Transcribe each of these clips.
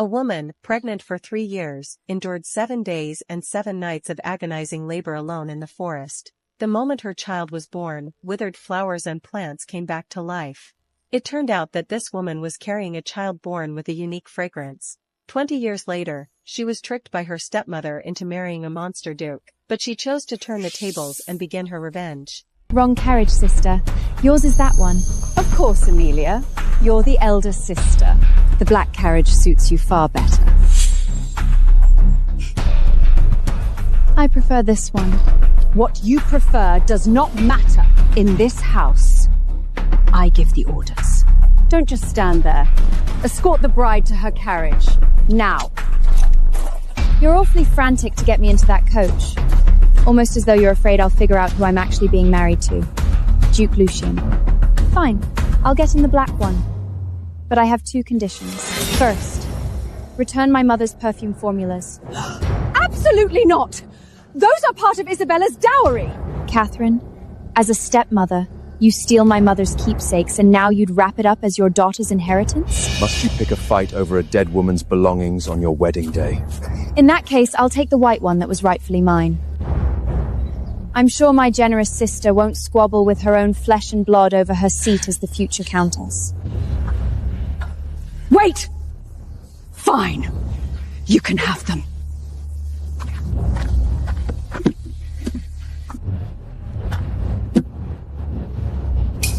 A woman, pregnant for 3 years, endured 7 days and 7 nights of agonizing labor alone in the forest. The moment her child was born, withered flowers and plants came back to life. It turned out that this woman was carrying a child born with a unique fragrance. 20 years later, she was tricked by her stepmother into marrying a monster duke, but she chose to turn the tables and begin her revenge. Wrong carriage, sister. Yours is that one. Of course, Amelia. You're the elder sister. The black carriage suits you far better. I prefer this one. What you prefer does not matter in this house. I give the orders. Don't just stand there. Escort the bride to her carriage. Now. You're awfully frantic to get me into that coach. Almost as though you're afraid I'll figure out who I'm actually being married to. Duke Lucian. Fine, I'll get in the black one. But I have 2 conditions. First, return my mother's perfume formulas. Absolutely not! Those are part of Isabella's dowry! Catherine, as a stepmother, you steal my mother's keepsakes and now you'd wrap it up as your daughter's inheritance? Must you pick a fight over a dead woman's belongings on your wedding day? In that case, I'll take the white one that was rightfully mine. I'm sure my generous sister won't squabble with her own flesh and blood over her seat as the future countess. Wait! Fine. You can have them.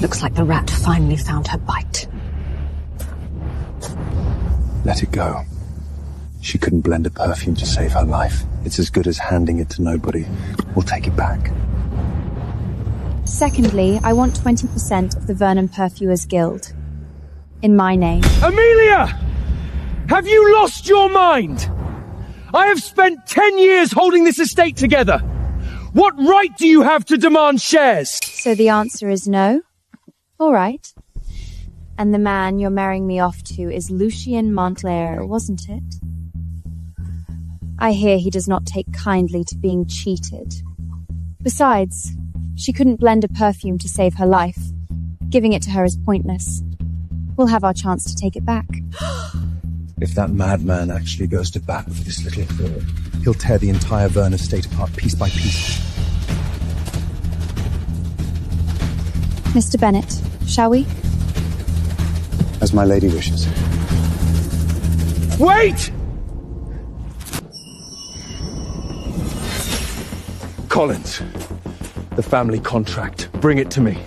Looks like the rat finally found her bite. Let it go. She couldn't blend a perfume to save her life. It's as good as handing it to nobody. We'll take it back. Secondly, I want 20% of the Vernon Perfumers Guild. In my name. Amelia! Have you lost your mind? I have spent 10 years holding this estate together. What right do you have to demand shares? So the answer is no? All right. And the man you're marrying me off to is Lucian Montclair, wasn't it? I hear he does not take kindly to being cheated. Besides, she couldn't blend a perfume to save her life. Giving it to her is pointless. We'll have our chance to take it back. If that madman actually goes to bat for this little girl, he'll tear the entire Vernon estate apart piece by piece. Mr. Bennet, shall we? As my lady wishes. Wait! Collins, the family contract. Bring it to me.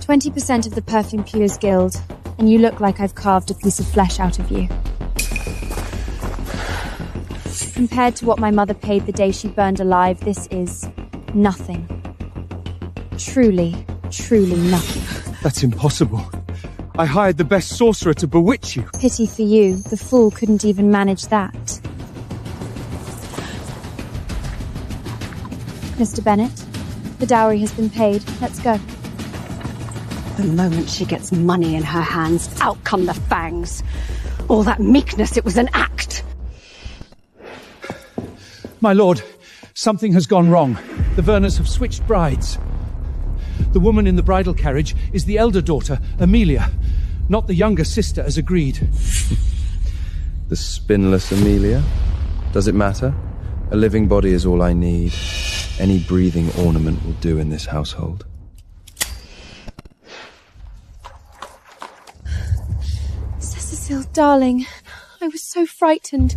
20% of the Perfume Peelers Guild, and you look like I've carved a piece of flesh out of you. Compared to what my mother paid the day she burned alive, this is nothing. Truly, truly nothing. That's impossible. I hired the best sorcerer to bewitch you. Pity for you, the fool couldn't even manage that. Mr. Bennet, the dowry has been paid. Let's go. The moment she gets money in her hands, out come the fangs. All that meekness, it was an act. My lord, something has gone wrong. The Verners have switched brides. The woman in the bridal carriage is the elder daughter, Amelia, not the younger sister as agreed. The spinless Amelia? Does it matter? A living body is all I need. Any breathing ornament will do in this household. Cecil, darling, I was so frightened.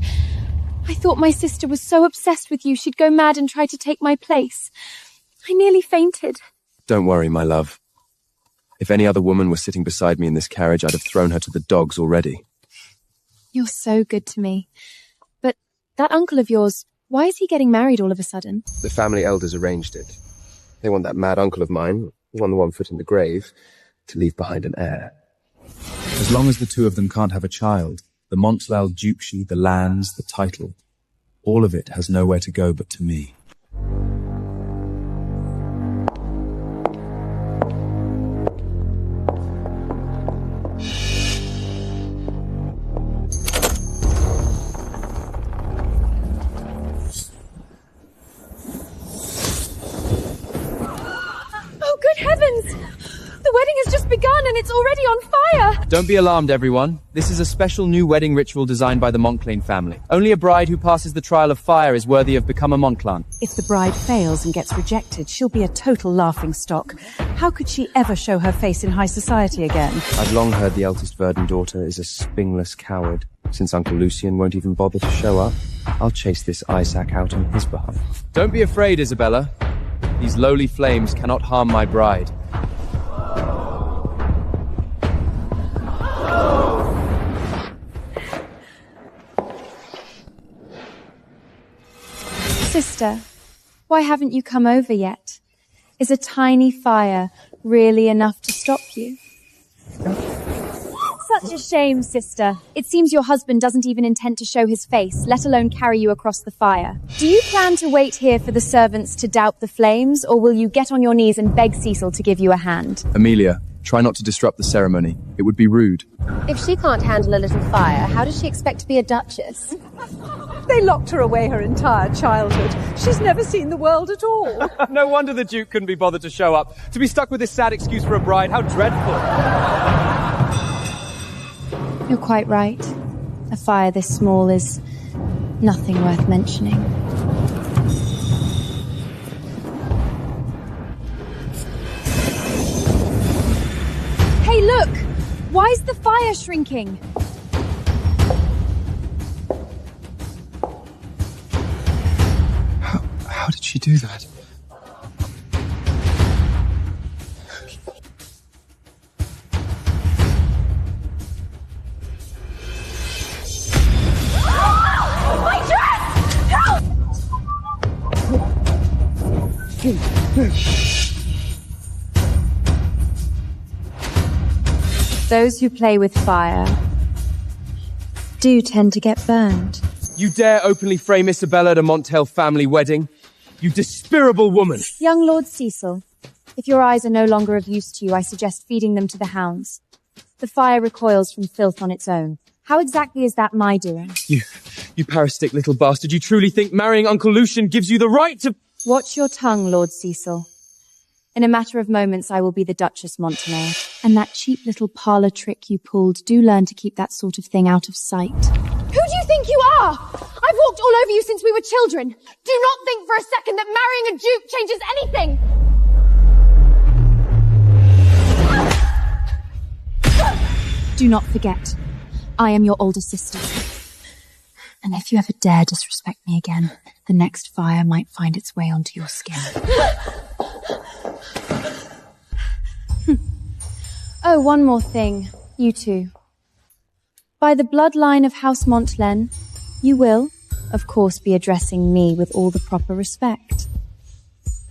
I thought my sister was so obsessed with you she'd go mad and try to take my place. I nearly fainted. Don't worry, my love. If any other woman were sitting beside me in this carriage, I'd have thrown her to the dogs already. You're so good to me. But that uncle of yours, why is he getting married all of a sudden? The family elders arranged it. They want that mad uncle of mine, on the 1 foot in the grave, to leave behind an heir. As long as the two of them can't have a child, the Montclair duchy, the lands, the title, all of it has nowhere to go but to me. heavens! The wedding has just begun and it's already on fire! Don't be alarmed, everyone. This is a special new wedding ritual designed by the Montclain family. Only a bride who passes the trial of fire is worthy of become a Montclain. If the bride fails and gets rejected, she'll be a total laughingstock. How could she ever show her face in high society again? I've long heard the eldest Verdant daughter is a spingless coward. Since Uncle Lucian won't even bother to show up, I'll chase this Isaac out on his behalf. Don't be afraid, Isabella. These lowly flames cannot harm my bride. Sister, why haven't you come over yet? Is a tiny fire really enough to stop you? Such a shame, sister. It seems your husband doesn't even intend to show his face, let alone carry you across the fire. Do you plan to wait here for the servants to dout the flames, or will you get on your knees and beg Cecil to give you a hand? Amelia, try not to disrupt the ceremony. It would be rude. If she can't handle a little fire, how does she expect to be a duchess? They locked her away her entire childhood. She's never seen the world at all. No wonder the Duke couldn't be bothered to show up. To be stuck with this sad excuse for a bride, how dreadful. You're quite right. A fire this small is nothing worth mentioning. Hey, look! Why is the fire shrinking? How did she do that? Those who play with fire do tend to get burned. You dare openly frame Isabella at a Montel family wedding? You despicable woman! Young Lord Cecil, if your eyes are no longer of use to you, I suggest feeding them to the hounds. The fire recoils from filth on its own. How exactly is that my doing? You parasitic little bastard. You truly think marrying Uncle Lucian gives you the right to... Watch your tongue, Lord Cecil. In a matter of moments, I will be the Duchess Montclair. And that cheap little parlour trick you pulled, do learn to keep that sort of thing out of sight. Who do you think you are? I've walked all over you since we were children. Do not think for a second that marrying a duke changes anything. Do not forget, I am your older sister. And if you ever dare disrespect me again, the next fire might find its way onto your skin. Oh, one more thing. You two. By the bloodline of House Montclain, you will, of course, be addressing me with all the proper respect.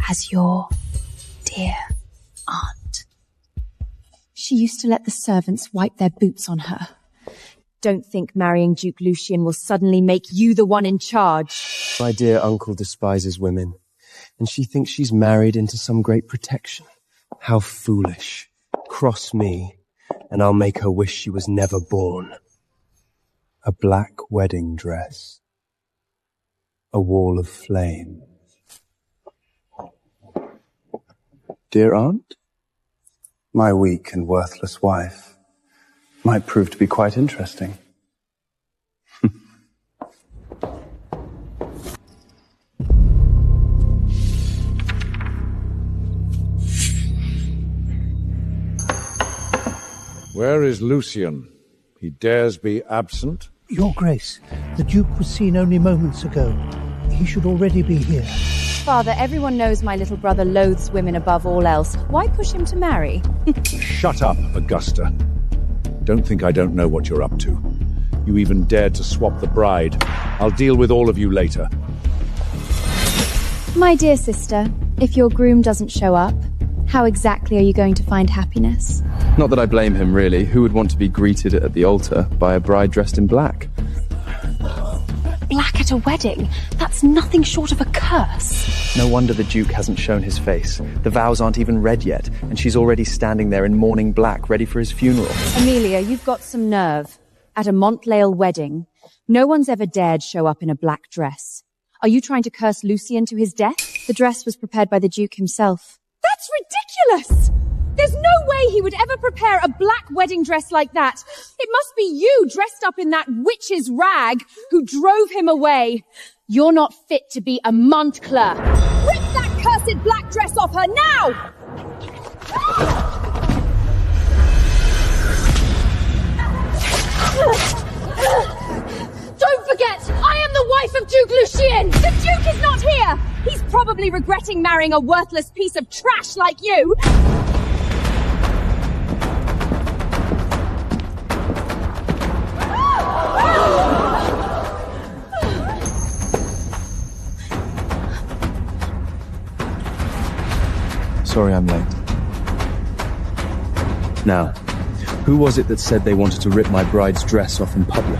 As your dear aunt. She used to let the servants wipe their boots on her. Don't think marrying Duke Lucian will suddenly make you the one in charge. My dear uncle despises women, and she thinks she's married into some great protection. How foolish. Cross me, and I'll make her wish she was never born. A black wedding dress. A wall of flame. Dear aunt, my weak and worthless wife might prove to be quite interesting. Where is Lucian? He dares be absent? Your Grace, the Duke was seen only moments ago. He should already be here. Father, everyone knows my little brother loathes women above all else. Why push him to marry? Shut up, Augusta. Don't think I don't know what you're up to. You even dared to swap the bride. I'll deal with all of you later. My dear sister, if your groom doesn't show up, how exactly are you going to find happiness? Not that I blame him, really. Who would want to be greeted at the altar by a bride dressed in black? Black at a wedding? That's nothing short of a curse. No wonder the Duke hasn't shown his face. The vows aren't even read yet, and she's already standing there in mourning black, ready for his funeral. Amelia, you've got some nerve. At a Montlail wedding, no one's ever dared show up in a black dress. Are you trying to curse Lucian to his death? The dress was prepared by the Duke himself. That's That's ridiculous! There's no way he would ever prepare a black wedding dress like that. It must be you dressed up in that witch's rag who drove him away. You're not fit to be a Montclair. Rip that cursed black dress off her now! Don't forget, I am the wife of Duke Lucian! The Duke is not here! He's probably regretting marrying a worthless piece of trash like you! Sorry I'm late. Now, who was it that said they wanted to rip my bride's dress off in public?